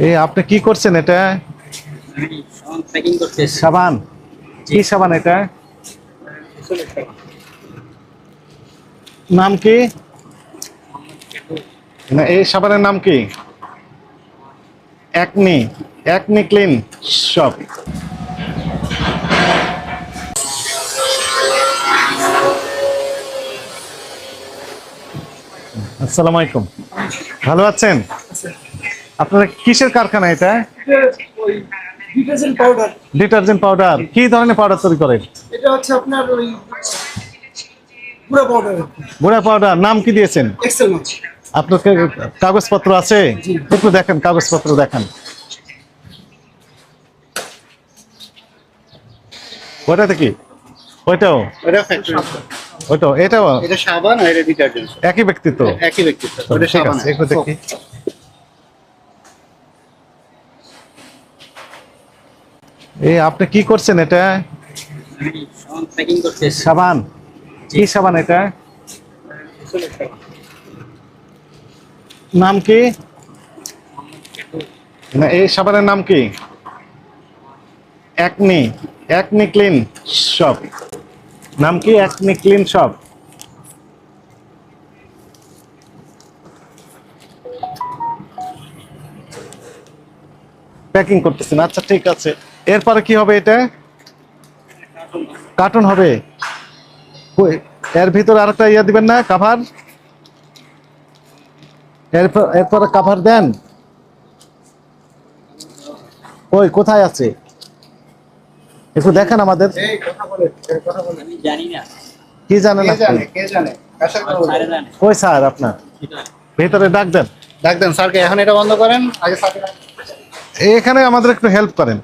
এই আপনি কি করছেন এটা? আমি প্যাকিং করতেছি। সাবান? কি সাবান এটা? নাম কি? না, এই সাবানের নাম কি? একনি। Acne clean shop. আসসালামু আলাইকুম। ভালো আছেন? আপনারা কিসের কারখানা এটা? Detergent powder. Detergent powder. কি ধরনের পাউডার তৈরি করেন? এটা হচ্ছে আপনার ওই গুঁড়া পাউডার। গুঁড়া পাউডার। নাম কি দিয়েছেন? এক্সেল মাছ। আপনার কাগজপত্র আছে? একটু দেখেন, কাগজপত্র দেখান। ওটাতে কি? ওইটাও? এটা ফ্যাক্টরি। ওইটাও? এটাও এটা সাবান আর এটা ডিটারজেন্ট। একই ব্যক্তিত্ব? একই ব্যক্তিত্ব। ওটা ঠিক সাবান। আছে, একটু দেখি। এই আপনি কি করছেন এটা? আমি প্যাকিং করতেছি। সাবান? কি সাবান এটা? নাম কি? না, এই সাবানের নাম কি? একনি। Acne clean shop. নাম কি? Acne clean shop. প্যাকিং করতেছেন, আচ্ছা ঠিক আছে। এরপরে কি হবে এটা? কার্টুন হবে? কই, এর ভিতরে আরেকটা ইয়া দিবেন না, কাভার? এরপরে কাভার দেন। ওই কোথায় আছে একটু দেখেন আমাদের। এই কথা বলে, কথা বলে। আমি জানি না। কি জানেন কে আপনি? জানে? কে জানে? আশা আমার করব। স্যারে জানে। কই স্যার আপনার? ভেতরে ডাক দেন। ডাক দেন স্যারকে, এখন এটা বন্ধ করেন। আগে স্যারকে ডাক দেন। এখানে আমাদের একটু হেল্প করেন।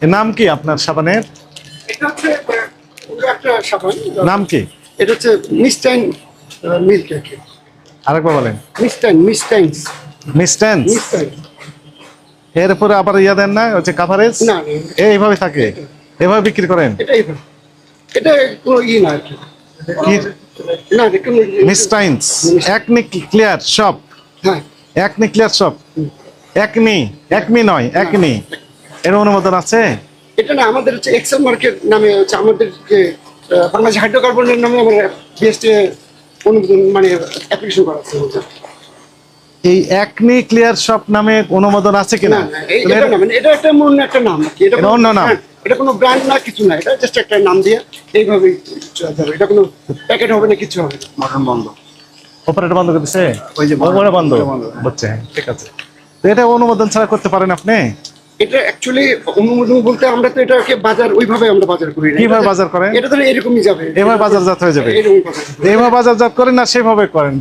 এর নাম কি আপনার সাবানের? এটা হচ্ছে পুরো একটা সাবান। নাম কি? এটা হচ্ছে মিস্টাইন মিল্ক। আরেকবার বলেন। মিস্টাইনস। মিস্টেন্স? মিস্টাইন। এর উপরে আবার ইয়া দেন না, হচ্ছে কাভারেজ? না, না, এইভাবে থাকে, এভাবে বিক্রি করেন? এটাই ভালো। এটা কোনো ই না আর কি। কি? না, এটা কোনো মিস্টাইনস একনি ক্লিয়ার শপ। হ্যাঁ। Acne clear shop. Acne, Acme নয়, একনি। এর অনুমোদন আছে? এটা না, আমাদের হচ্ছে এক্সেল মার্কেট নামে হচ্ছে আমাদের যে বাংলাদেশ হাইড্রোকার্বনের নামে আমরা বিএসটি অনুমোদন মানে অ্যাপ্লিকেশন করা আছে। এই একনি ক্লিয়ার শপ নামে অনুমোদন আছে কিনা? না, না, এটা না, মানে এটা একটা অন্য একটা নাম আর কি। এটা অন্য নাম? এটা কোনো ব্র্যান্ড না, কিছু না, এটা জাস্ট একটা নাম দিয়ে এইভাবেই চলা যাবে। এটা কোনো প্যাকেট হবে না, কিছু হবে না। মটন বন্ধ। অপারেটর বন্ধ করে দিছে? ওই যে ওপরে বন্ধ বন্ধ। হচ্ছে, ঠিক আছে। তো এটা অনুমোদন ছাড়া করতে পারেন আপনি? এটা অ্যাকচুয়ালি অনুমোদন বলতে আমরা তো এটাকে বাজার ওইভাবে আমরা বাজার করি না। কিভাবে বাজার করেন? এটা তো এরকমই যাবে, এভাবে বাজারজাত হয়ে যাবে? এরকমই বাজার করি। এভাবে বাজারজাত করেন না সেভাবে করেন?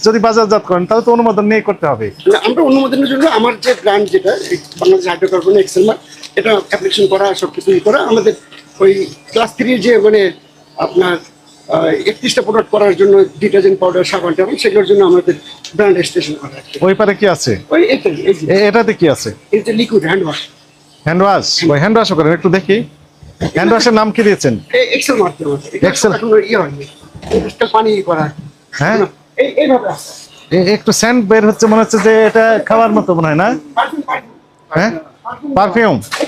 যদি বাজারজাত করেন তাহলে তো অনুমোদন নিয়ে করতে হবে। না, আমরা অনুমোদনের জন্য আমার যে ব্র্যান্ড যেটা এই বাংলাদেশ হাইড্রোকার্বন এক্সেল মার্ক, এটা অ্যাপ্লিকেশন করা, সব কিছু করা আমাদের ওই ক্লাস 3 যে মানে আপনার 31টা প্রোডাক্ট করার জন্য ডিটারজেন্ট পাউডার সাবান টাবান সেগুলোর জন্য আমাদের ব্র্যান্ড রেজিস্ট্রেশন করা আছে। ওই পারে কি আছে? ওই এটাই, এই যে এটাতে কি আছে? এই যে liquid hand wash. Hand wash? ওই হ্যান্ড ওয়াশও করেন? একটু দেখি। হ্যান্ড ওয়াশের নাম কি দিয়েছেন? এক্সেল মার্ক আমাদের Excel? এখন ইয়ে হয়নি, এটা পানি করা আছে। হ্যাঁ, এইভাবে আছে। একটু সেন্ট বের হচ্ছে, মনে হচ্ছে যে এটা খাওয়ার মতো মনে হয় না? পারফিউম হ্যাঁ, পারফিউম। এই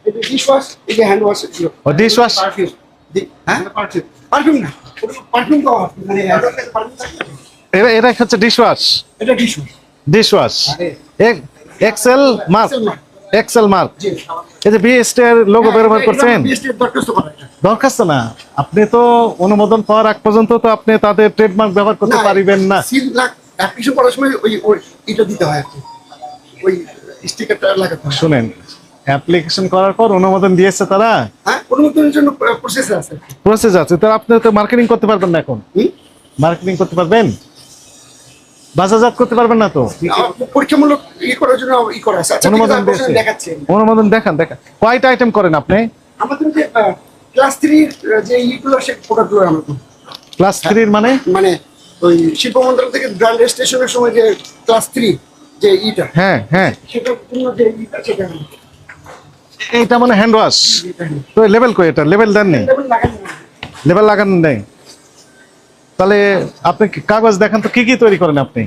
যে ডিশ ওয়াশ, এই যে হ্যান্ড ওয়াশ, ও ডিশ ওয়াশ? পারফিউম। হ্যাঁ, পারফিউম না, পারফিউম তো মানে পারফিউম থাকে না। এটা হচ্ছে ডিশ ওয়াশ? এটা dish wash. Dish wash excel mark? Excel mark। Excel mark. জি। এই যে বিএসটি এর লোগো ব্যবহার করছেন? বিএসটি দরখাস্ত করা এটা। দরখাস্ত না, আপনি তো অনুমোদন পাওয়ার আগ পর্যন্ত তো আপনি তাদের ট্রেডমার্ক ব্যবহার করতে পারিবেন না। সিল অ্যাপ্লিকেশন করার সময় ওই এটা দিতে হয় আর কি, ওই স্টিকারটা লাগাতে হয়। শুনেন, অ্যাপ্লিকেশন করার পর অনুমোদন দিয়েছে তারা, হ্যাঁ, অনুমোদনের জন্য প্রসেস আছে। প্রসেস আছে, তো আপনি তো মার্কেটিং করতে পারবেন না এখন? হুম? মার্কেটিং করতে পারবেন? বাজারজাত করতে পারবেন না তো? পরীক্ষামূলক করার জন্য করা আছে। আচ্ছা, ঠিক আছে, অনুমোদন আমি দিয়েছে? দেখাচ্ছি। অনুমোদন দেখান। কয়টা আইটেম করেন আপনি? আমাদের যে ক্লাস 3 যে ইগুলো সে প্রোডাক্টগুলো আমরা করি। ক্লাস 3 মানে? মানে ওই শিল্প মন্ত্রণালয় থেকে ব্র্যান্ড রেজিস্ট্রেশনের সময় যে ক্লাস 3 যে ইটা, হ্যাঁ হ্যাঁ, সেটার জন্য যে ইটা সেটা আমি- এইটা মানে হ্যান্ড ওয়াশ। এটা আমি- তো লেভেল কই? এটা লেভেল দেন নেই? লেবেল লাগানো না। লেভেল লাগানো নেই? তাহলে আপনি কাগজ দেখান তো, কি কি তৈরি করেন আপনি?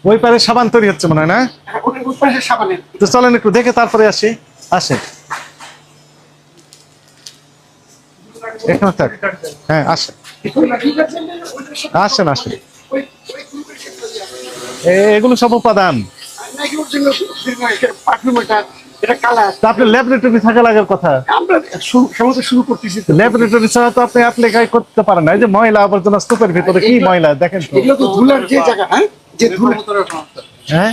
ওই পারে সাবান তৈরি হচ্ছে মনে হয় না? ওটার ওই পাশে সাবানের তো চলেন একটু দেখে তারপরে আসি। আসেন, এখানে থাক। হ্যাঁ আসেন, আসেন আসেন। এগুলো সব উপাদান। এটা কালার তা আপনি ল্যাবরেটরি থাকা লাগার কথা। আমরা সমস্ত শুরু করতেছি তো। ল্যাবরেটরি ছাড়া তো আপনি অ্যাপ্লাই করতে পারেন না। এই যে ময়লা আবর্জনা স্তূপের ভিতরে কি ময়লা দেখেন তো। এগুলো তো ধুলার যে জায়গা, হ্যাঁ, যে ধুলা হ্যাঁ,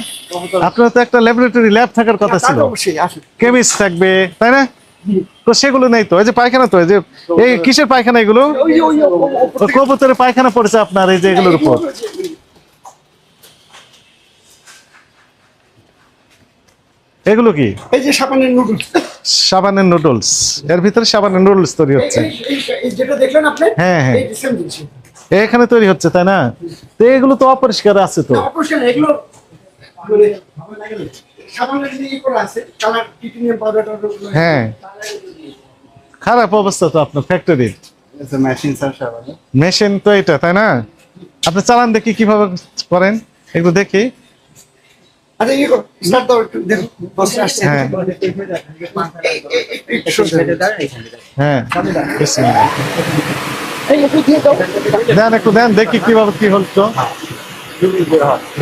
আপনার তো একটা ল্যাবরেটরি ল্যাব থাকার কথা ছিল, অবশ্যই আসে। কেমিস্ট থাকবে, তাই না? তো সেগুলো নেই তো। এই যে পায়খানা, তো এই যে এই কিসের পায়খানা এগুলো? ওই কবুতরের পায়খানা পড়েছে আপনার এই যে এগুলোর উপর। এগুলো কি? এই যে সাবানের নুডলস, সাবানের নুডলস। এর ভিতরে সাবানের নুডলস তৈরি হচ্ছে। যেটা দেখলেন আপনি, হ্যাঁ, হ্যাঁ। এই সেম জিনিস এখানে তৈরি হচ্ছে, তাই না? তো এগুলো তো অপরিষ্কার আছে তো। অবশ্যই এগুলো মানে সাবানের যে ই করা আছে, কালার টিটিনিয়াম পাউডার। হ্যাঁ, খারাপ অবস্থা তো আপনার ফ্যাক্টরির। মেশিন তো এটা, তাই না? আপনি চালান দেখি কিভাবে করেন, একটু দেখি। আচ্ছা, ইয়ে করো, স্টার্ট দাও একটু, দেখো বস আসছে। হ্যাঁ একটু সরে দাও। হ্যাঁ, বিসমিল্লাহ। এই একটু দিয়ে দাও। দেন একটু, দেন দেখি কিভাবে কি হচ্ছে।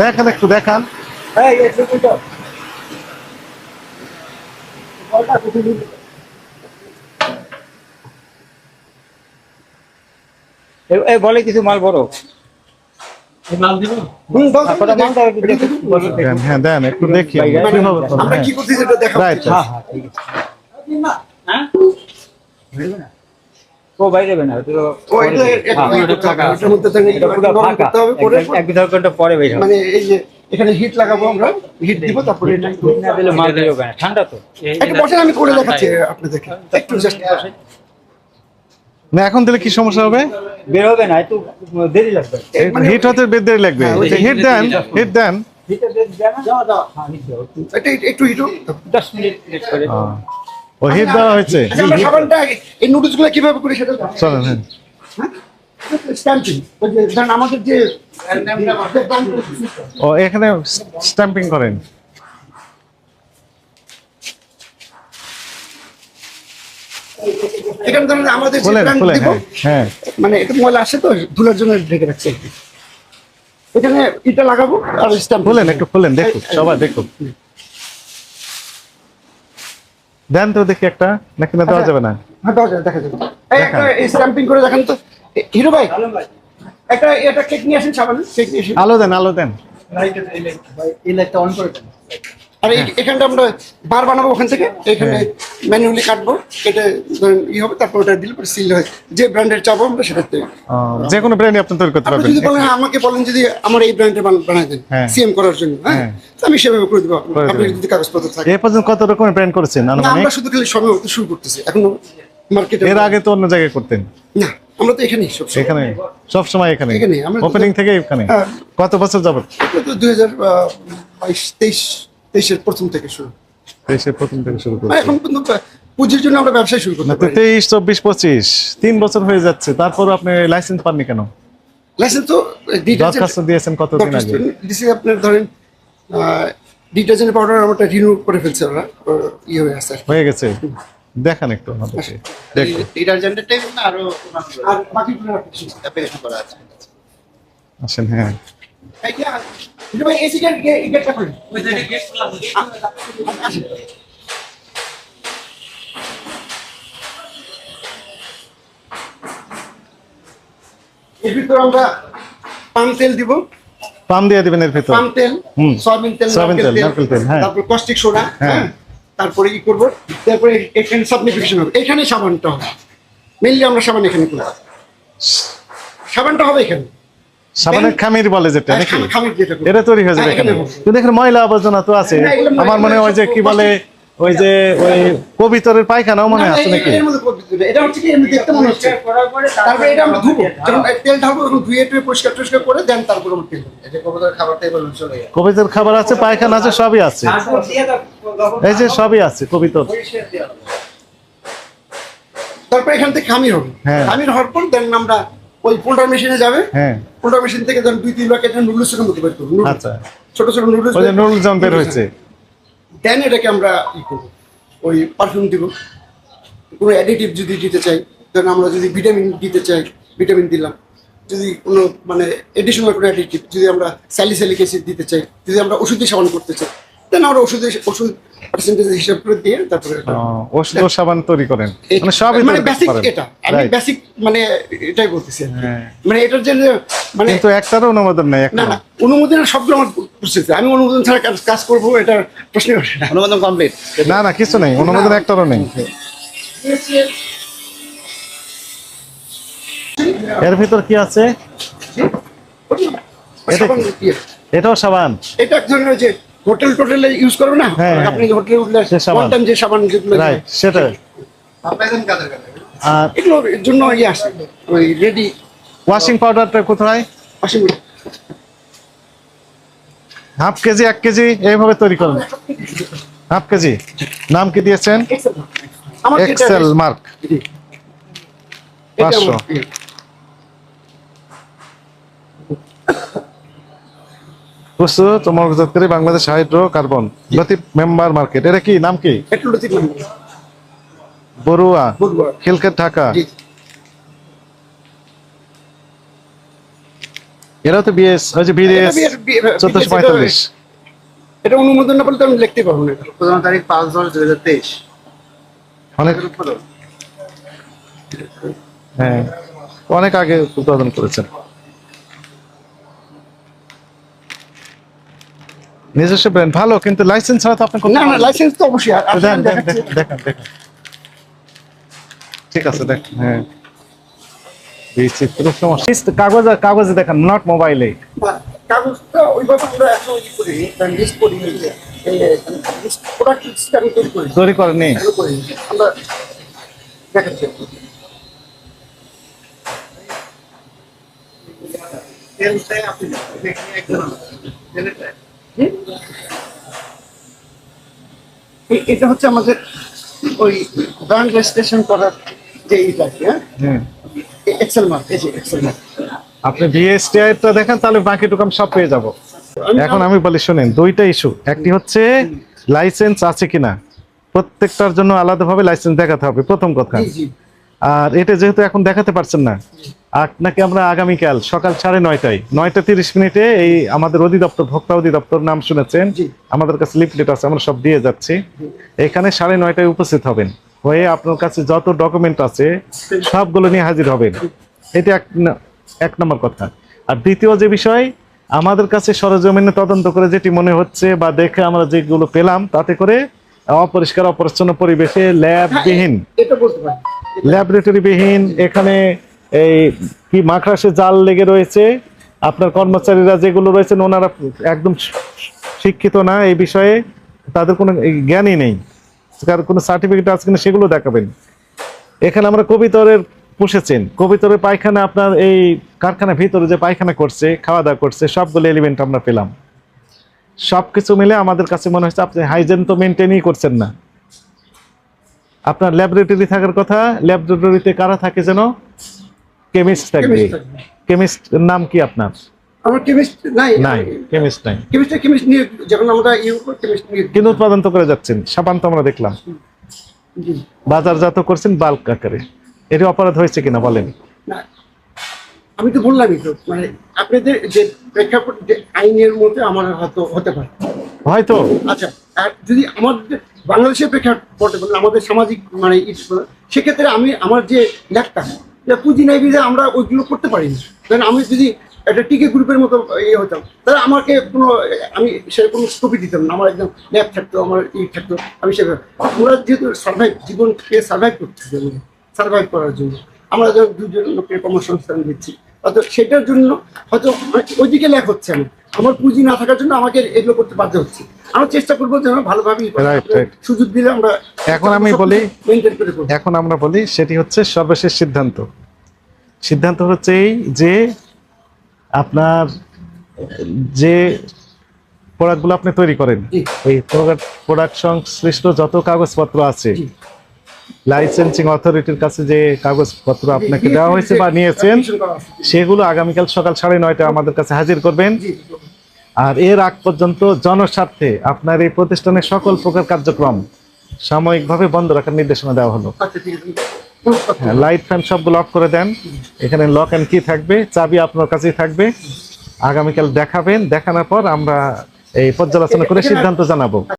দেখান, একটু দেখান। এই একটু দাও। বলে কিছু মাল বড় মাল দিব? হুম, দাও, দাও, কটা মাল দাও একটু দেখি। দেন, হ্যাঁ দেন একটু দেখি মানে কিভাবে করে। আমরা হ্যাঁ, কি করতেছি এটা দেখাবো। রাইট। হ্যাঁ হ্যাঁ ঠিক আছে। হ্যাঁ? ও বাইরে যাবে না, তো ও এটা এটার মধ্যে থাকে, এটা পুরো গরম ফাঁকা। করতে হবে, পরে এক দুই ঘন্টা পরে বের হবে। মানে এই যে এখানে হিট লাগাবো, আমরা হিট দিব, তারপরে এটা একটু না দিলে মাল বের হবে না, ঠান্ডা তো। একটু বসেন, আমি করে দেখাচ্ছি আপনাদেরকে, একটু জাস্ট না এখন দিলে কি সমস্যা হবে? বের হবে না, একটু দেরি লাগবে। হিট হতে বের লাগবে। হিট দেন, হিট দেন। হিটে দেন না? হ্যাঁ, হিট দাও। এটা একটু হিট 10 মিনিট লেট করে। ও হিট দেওয়া হয়েছে। আচ্ছা, আমরা সাবানটা এই নুডলস গুলো কিভাবে করি সেটা চলেন, হ্যাঁ। স্ট্যাম্পিং, ওই যে ধরেন আমাদের যে ও এখানে স্ট্যাম্পিং করেন। এখানে ধরেন আমাদের যে খুলেন, brand খুলেন। দিব, হ্যাঁ, হ্যাঁ। মানে এটা ময়লা আসে তো, ধুলার জন্য ঢেকে রাখছি আর কি। এখানে এটা লাগাবো আর স্ট্যাম্প খুলেন, একটু খুলেন, দেখুন সবাই দেখুন। দেন তো দেখি একটা, নাকি না দেওয়া যাবে না? হ্যাঁ, দাও, দেখা যাবে। এই একটা স্ট্যাম্পিং করে দেখান তো হিরো ভাই, একটা এটা কেক নিয়ে আসেন, সাবান কেক নিয়ে আসেন। আলো দেন, আলো দেন। এই লাইটটা অন করে দেন। আর এখানটা আমরা বার বানাবো, ওখান থেকে এখানে ম্যানুয়ালি কাটবো, কেটে ধরেন ই হবে, তারপর ওটা দিলে পরে সিল হয়। যে ব্র্যান্ডের চাবো আমরা সেটাতে। যে কোনো ব্র্যান্ডে আপনি তৈরি করতে আপনি পারবেন। যদি বলেন, হ্যাঁ, আমাকে বলেন যদি আমার এই ব্র্যান্ডের বানাই দেন হ্যাঁ। সিএম করার জন্য, হ্যাঁ, হ্যাঁ। তো আমি সেভাবে করে দেবো, করে আপনি দেবেন। যদি কাগজপত্র থাকে। এ পর্যন্ত কত রকমের ব্র্যান্ড করেছেন না, আনুমানিক? আমরা শুধু খালি সবে শুরু করতেছি, এখনো মার্কেটে। এর আগে তো অন্য জায়গায় করতেন। না, আমরা তো এখানেই সব এখানে সব সময় এখানে এখানেই, আমরা তো- ওপেনিং থেকে এখানে। হ্যাঁ। কত বছর যাবত? 2022-23 প্রথম থেকে শুরু। দেশের প্রথম থেকে শুরু মানে করছে। এখন পর্যন্ত পুঁজির জন্য আমরা ব্যবসা শুরু করতে না তো পারি। 23, 24, 25 3 বছর হয়ে যাচ্ছে, তারপর আপনি লাইসেন্স পাননি কেন? লাইসেন্স তো দরখাস্ত দিয়েছেন কতদিন আগে? ডিসি আপনার ধরেন ডিটারজেন্ট পাউডার আমরা রিনিউ করে ফেলছে, ওরা ইয়ে হয়ে আসছে। হয়ে গেছে? দেখান একটু আমাদেরকে, দেখুন। ডিটারজেন্টের টাইপ না আরো আর বাকিগুলো অ্যাপ্লিকেশন করা আছে। আসেন, হ্যাঁ। ভাই এসি গেটটা খুলুন। ওই সাইডে গেট খোলা আছে। আসেন। এর ভিতরে আমরা পাম তেল দিব, পাম দিয়ে দিবেন এর ভিতর। পাম তেল, হুম। সয়াবিন তেল, সয়াবিন তেল, নারকেল তেল, হ্যাঁ। তারপর কস্টিক সোডা, হ্যাঁ। হ্যাঁ, তারপরে কি করব, তারপরে এখানে সাবলিফিকেশন হবে, এখানে সাবানটা হবে মেইনলি, আমরা সাবান এখানে করব, সাবানটা হবে এখানে। সাবানের খামির বলে যেটা হ্যাঁ, নাকি? খামির যেটা করব। এটা তৈরি হয়ে যাবে হ্যাঁ, এখানে। এখানে হবে। কিন্তু এখানে ময়লা আবর্জনা তো আছে। না, এগুলো আমার মনে হয় যে কি বলে, ওই যে ওই কবিতরের পায়খানাও মনে হয় আছে নাকি? এর মধ্যে পদ্ধতি এটা হচ্ছে কি, এমনি দেখতে মনে হচ্ছে। তারপরে এটা আমরা ধুবো, যখন তেল ঢালবো তখন ধুয়ে টুয়ে পরিষ্কার টরিষ্কার করে দেন, তারপর আমরা তেল দেবো। এই যে কবুতর খাবারটাই বলুন চলে যায়। কবিতর খাবার আছে, পায়খানা আছে, সবই আছে। এই যে সবই আছে কবিতর। তারপর এখান থেকে খামির হবে, হ্যাঁ। খামির হওয়ার পর দেন আমরা ওই ফোল্ডার মেশিনে যাবে, হ্যাঁ, কোনটা মেশিন থেকে ধরেন 2-3 বার কেটে নুডলসের মতো বের করবো noodles। আচ্ছা ছোট ছোট নুডলস ওই যে নুডলস যেমন বের হয়েছে দেন এটাকে আমরা করবো ওই পারফিউম দিব, কোনো অ্যাডিটিভ যদি দিতে চাই, ধরেন আমরা যদি ভিটামিন দিতে চাই ভিটামিন দিলাম, যদি কোনো মানে এডিশনাল কোনো অ্যাডিটিভ যদি আমরা স্যালিসাইলিক অ্যাসিড দিতে চাই, যদি আমরা ওষুধি সাবান করতে চাই, দেন আমরা ওষুধ পার্সেন্টেজ হিসাব করে দিয়ে তারপরে ওষুধ ও সাবান তৈরি করেন মানে সবই মানে তৈরি বেসিক করেন। এটা আমি Right. বেসিক মানে এটাই বলতেছি আর কি। হ্যাঁ। মানে এটার যে মানে কিন্তু একটারও অনুমোদন নেই না একটা না অনুমোদনের সবগুলো আমার প্রসেস, আমি অনুমোদন ছাড়া কাজ করবো এটা প্রশ্ন ওঠে না। অনুমোদন কমপ্লিট। না না কিছু নেই অনুমোদন একটারও নেই এর ভিতর কি আছে এটা সাবান কি? দিয়ে। এটাও সাবান এটা এক ধরনের যে হোটেলে ইউজ করবে না, হ্যাঁ, হ্যাঁ। আপনি হোটেলে উঠলে সে সাবান। ওয়ান টাইম যে সাবান যেগুলো রাইট সেটা আপনার এখন কাদের কাছে? আর এগুলোর জন্য ইয়ে আসে ওই রেডি ওয়াশিং পাউডারটা কোথায় ওয়াশিং হাফ কেজি 1 কেজি এইভাবে তৈরি করেন হাফ কেজি নাম কি দিয়েছেন আমার যেটা এক্সেল মার্ক জি। এটা 500 আমার ইয়ে। প্রস্তুত চমকজাতকারী Bangladesh hydrocarbon Latif member market এটা কি নাম কি এটা লতিফ মেম্বার। বড়ুয়া বড়ুয়া। খিলক্ষেত ঢাকা জি। এরা তো বিএস ওই যে বিএস এটা বিএস 1445 এটা অনুমোদন না পেলে তো আমি লিখতে পারবো না এটা। উৎপাদন তারিখ 5/10/2023। অনেক উৎপাদন হ্যাঁ অনেক আগে উৎপাদন করেছেন নিজস্ব ব্র্যান্ড ভালো কিন্তু লাইসেন্স ছাড়া তো আপনি করতে না না পারবেন না। লাইসেন্স তো অবশ্যই আর দেন দেন দেখাচ্ছি। দেখেন দেখেন ঠিক আছে দেখ হ্যাঁ বিচিত্র সমস্যা কাগজে দেখেন নট মোবাইলে না, কাগজটা ওইভাবে আমরা এখন ই করি লিস্ট করি প্রোডাক্ট লিস্ট আমি তৈরি করি তৈরি করেনি এগুলো করি আমরা দেখাচ্ছি তেলটাই আপনি দেখেন একজন তেলটা এটা হচ্ছে আমাদের ওই ব্র্যান্ড রেজিস্ট্রেশন করার যে এইটা কি, হ্যাঁ হুম এক্সেল মার্ক এই যে এক্সেল মার্ক আপনি বিএসটিআইটা দেখেন তাহলে বাকিটুকু আমি সব পেয়ে যাব এখন আমি বলি শুনেন দুইটা ইস্যু একটি হচ্ছে লাইসেন্স আছে কিনা প্রত্যেকটার জন্য আলাদাভাবে লাইসেন্স দেখাতে হবে প্রথম কথা জি জি আর এটা যেহেতু এখন দেখাতে পারছেন না আপনাকে আমরা আগামীকাল সকাল 9:30টায় 9:30 এই আমাদের অধিদপ্তর ভোক্তা অধিদপ্তর নাম শুনেছেন জি। আমাদের কাছে লিফলেট আছে আমরা সব দিয়ে যাচ্ছি এখানে 9:30টায় উপস্থিত হবেন হয়ে আপনার কাছে যত ডকুমেন্ট আছে সবগুলো নিয়ে হাজির হবেন এটা এক নম্বর কথা আর দ্বিতীয় যে বিষয় আমাদের কাছে সরজমিনে তদন্ত করে যেটি মনে হচ্ছে বা দেখে আমরা যেগুলো পেলাম তাতে করে অপরিষ্কার অপরিচ্ছন্ন পরিবেশে ল্যাববিহীন এটা বলতে পারি ল্যাবরেটরি বিহীন এখানে এই কি মাকড়াসে জাল লেগে রয়েছে আপনার কর্মচারীরা যেগুলো রয়েছেন ওনারা একদম শিক্ষিত না এই বিষয়ে তাদের কোনো জ্ঞানই নেই কার কোনো সার্টিফিকেট আছে কিনা সেগুলো দেখাবেন এখানে আমরা কবিতরের পুষেছেন কবিতরের পায়খানা আপনার এই কারখানার ভিতরে যে পায়খানা করছে খাওয়া দাওয়া করছে সবগুলো এলিমেন্ট আমরা পেলাম সবকিছু মিলে আমাদের কাছে মনে হচ্ছে আপনি হাইজেন তো মেনটেনই করছেন না আপনার ল্যাবরেটরি থাকার কথা ল্যাবরেটরিতে কারা থাকে যেন কেমিস্ট থাকবে Chemist থাকবে। কেমিস্ট নাম কি আপনার আমার কেমিস্ট নাই নাই কেমিস্ট নাই কেমিস্ট নিয়ে যখন আমরা কেমিস্ট নিয়ে কিন্তু উৎপাদন তো করে যাচ্ছেন সাবান তো আমরা দেখলাম জি বাজারজাত করছেন বাল্ক আকারে এটি অপরাধ হয়েছে কিনা বলেন না আমি তো বললামই তো মানে আপনাদের যে প্রেক্ষাপট যে আইনের মধ্যে আমার হয়তো হতে পারে হয়তো আচ্ছা আর যদি আমাদের বাংলাদেশের প্রেক্ষাপটে বলেন আমাদের সামাজিক মানে সেক্ষেত্রে আমি আমার যে ল্যাবটা পুঁজি নাই বিধে আমরা ওইগুলো করতে পারি না কারণ আমি যদি একটা টিকে গ্রুপের মতো ইয়ে হতাম তাহলে আমাকে কোনো আমি সেরকম স্কোপই দিতাম না আমার একদম ল্যাব থাকতো আমার থাকতো আমি সেভাবে আমরা যেহেতু জীবনকে সার্ভাইভ করতেছি সার্ভাইভ করার জন্য আমরা যখন দুজন লোকের কর্মসংস্থান দিচ্ছি অত সেটার জন্য হয়তো ওইদিকে ল্যাব হচ্ছে না আমার পুঁজি না থাকার জন্য আমাকে এগুলো করতে বাধ্য হচ্ছে আমরা চেষ্টা করবো যেন ভালোভাবেই Right. সুযোগ দিলে আমরা এখন আমি বলি মেনটেন করে করবো এখন আমরা বলি সেটি হচ্ছে সর্বশেষ সিদ্ধান্ত হচ্ছে এই যে আপনার যে প্রোডাক্টগুলো আপনি তৈরি করেন জি। এই প্রোডাক্ট সংশ্লিষ্ট যত কাগজপত্র আছে জি। লাইসেন্সিং অথরিটির কাছে যে কাগজপত্র আপনাকে দেওয়া হয়েছে বা নিয়েছেন application করা আছে। সেগুলো আগামীকাল সকাল 9:30 আমাদের কাছে হাজির করবেন। জি, আর এর আগ পর্যন্ত জনস্বার্থে আপনার এই প্রতিষ্ঠানের সকল প্রকার কার্যক্রম সাময়িকভাবে বন্ধ রাখার নির্দেশনা দেওয়া হলো। আচ্ছা ঠিক আছে। কোনো কথা নেই। হ্যাঁ, লাইট ফ্যান সবগুলো অফ করে দেন। এখানে লক অ্যান্ড কি থাকবে, চাবি আপনার কাছেই থাকবে। আগামীকাল দেখাবেন, দেখানোর পর আমরা এই পর্যালোচনা করে সিদ্ধান্ত জানাবো।